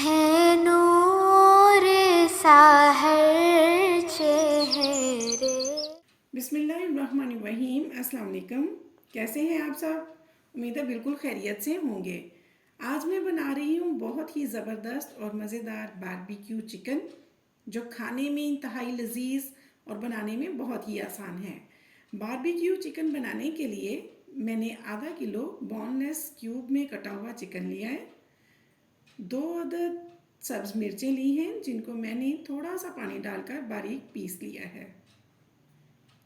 है नूर साहर चेहरे। बिस्मिल्लाहिर्रहमानिर्रहीम। अस्सलाम वालेकुम। कैसे हैं आप सब? उम्मीद है बिल्कुल खैरियत से होंगे। आज मैं बना रही हूँ बहुत ही ज़बरदस्त और मज़ेदार बारबेक्यू चिकन, जो खाने में इंतहाई लजीज और बनाने में बहुत ही आसान है। बारबेक्यू चिकन बनाने के लिए मैंने आधा किलो बोनलेस क्यूब में कटा हुआ चिकन लिया है। 2 अदद सब्ज़ मिर्चें ली हैं, जिनको मैंने थोड़ा सा पानी डालकर बारीक पीस लिया है,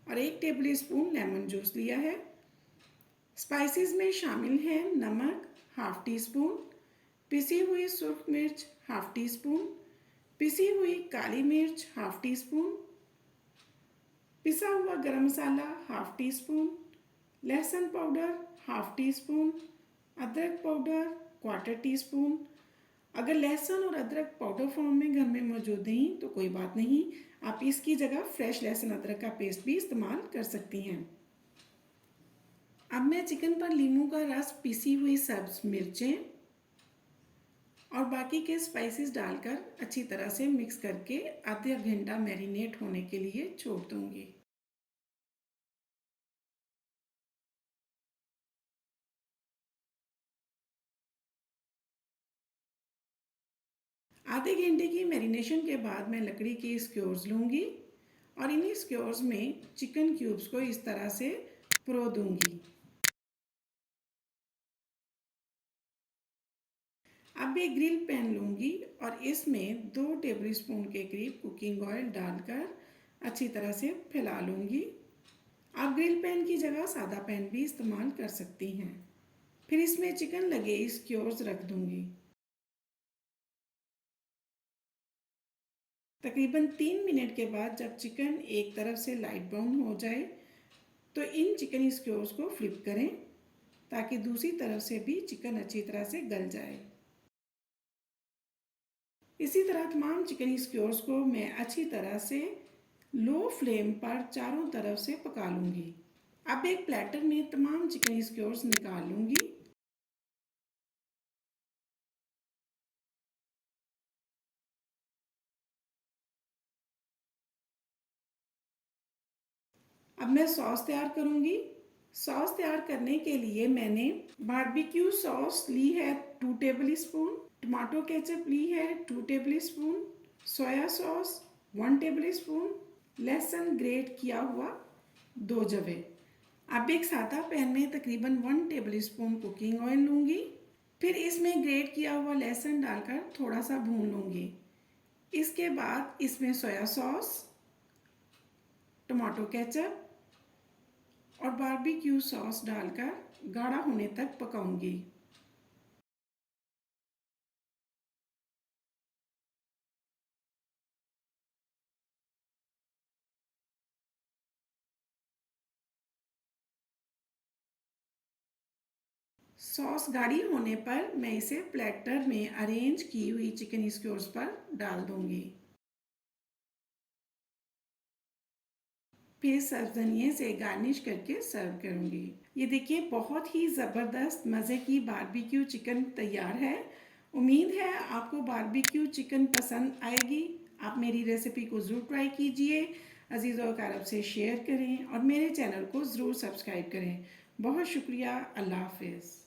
और 1 टेबल स्पून लेमन जूस लिया है। स्पाइसेस में शामिल हैं नमक हाफ़ टी स्पून, पिसी हुई सुर्ख मिर्च हाफ़ टी स्पून, पिसी हुई काली मिर्च हाफ़ टी स्पून, पिसा हुआ गरम मसाला हाफ़ टी स्पून, लहसुन पाउडर हाफ़ टी स्पून, अदरक पाउडर क्वार्टर टी स्पून। अगर लहसुन और अदरक पाउडर फॉर्म में घर में मौजूद नहीं तो कोई बात नहीं, आप इसकी जगह फ्रेश लहसुन अदरक का पेस्ट भी इस्तेमाल कर सकती हैं। अब मैं चिकन पर नींबू का रस, पिसी हुई सब्ज मिर्चें और बाकी के स्पाइसेस डालकर अच्छी तरह से मिक्स करके आधा घंटा मैरिनेट होने के लिए छोड़ दूंगी। आधे घंटे की मैरिनेशन के बाद मैं लकड़ी के स्क्योर्स लूँगी और इन्हीं स्क्योर्स में चिकन क्यूब्स को इस तरह से पुरो दूंगी। अब एक ग्रिल पैन लूँगी और इसमें 2 टेबल स्पून के करीब कुकिंग ऑयल डालकर अच्छी तरह से फैला लूँगी। आप ग्रिल पैन की जगह सादा पैन भी इस्तेमाल कर सकती हैं। फिर इसमें चिकन लगे स्क्योर्स रख दूँगी। तकरीबन 3 मिनट के बाद जब चिकन एक तरफ से लाइट ब्राउन हो जाए तो इन चिकन स्क्योर्स को फ्लिप करें, ताकि दूसरी तरफ से भी चिकन अच्छी तरह से गल जाए। इसी तरह तमाम चिकन स्क्योर्स को मैं अच्छी तरह से लो फ्लेम पर चारों तरफ से पका लूँगी। अब एक प्लेटर में तमाम चिकन स्क्योर्स निकाल लूँगी। अब मैं सॉस तैयार करूँगी। सॉस तैयार करने के लिए मैंने बारबेक्यू सॉस ली है 2 टेबल स्पून, टमाटो केचप ली है 2 table spoon, soya sauce 1 table spoon, लहसुन ग्रेट किया हुआ 2 जवे। अब एक सादा पैन में तकरीबन 1 टेबल स्पून कुकिंग ऑयल लूँगी। फिर इसमें ग्रेट किया हुआ लहसुन डालकर थोड़ा सा भून लूँगी। इसके बाद इसमें सोया सॉस, टमाटो केचप और बारबेक्यू सॉस डालकर गाढ़ा होने तक पकाऊंगी। सॉस गाढ़ी होने पर मैं इसे प्लेटर में अरेंज की हुई चिकन स्क्योर्स पर डाल दूंगी। फिर सब्ज़निये से गार्निश करके सर्व करूंगी। ये देखिए, बहुत ही ज़बरदस्त मज़े की बारबेक्यू चिकन तैयार है। उम्मीद है आपको बारबेक्यू चिकन पसंद आएगी। आप मेरी रेसिपी को ज़रूर ट्राई कीजिए, अजीज़ और अक़ारब से शेयर करें और मेरे चैनल को ज़रूर सब्सक्राइब करें। बहुत शुक्रिया। अल्लाह हाफ़िज़।